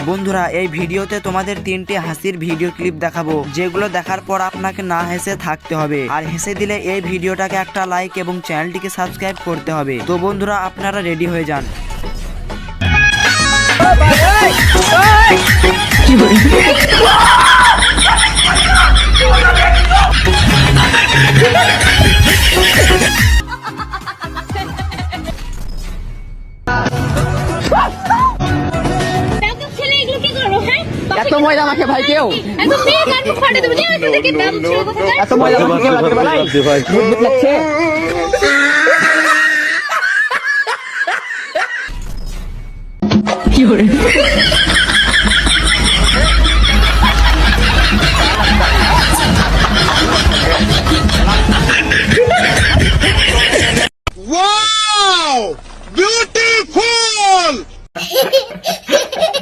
বন্ধুরা এই ভিডিওতে তোমাদের 3টি হাসির ভিডিও ক্লিপ দেখাবো, যেগুলো দেখার পর আপনাকে না হেসে থাকতে হবে, আর হেসে দিলে এই ভিডিওটাকে একটা লাইক এবং চ্যানেলটিকে সাবস্ক্রাইব করতে হবে। তো বন্ধুরা আপনারা রেডি হয়ে যান। এত ময়দা মাখে ভাই কেউ এত ময়দা মাখে কেউ রাখতে পারে লাগছে। কি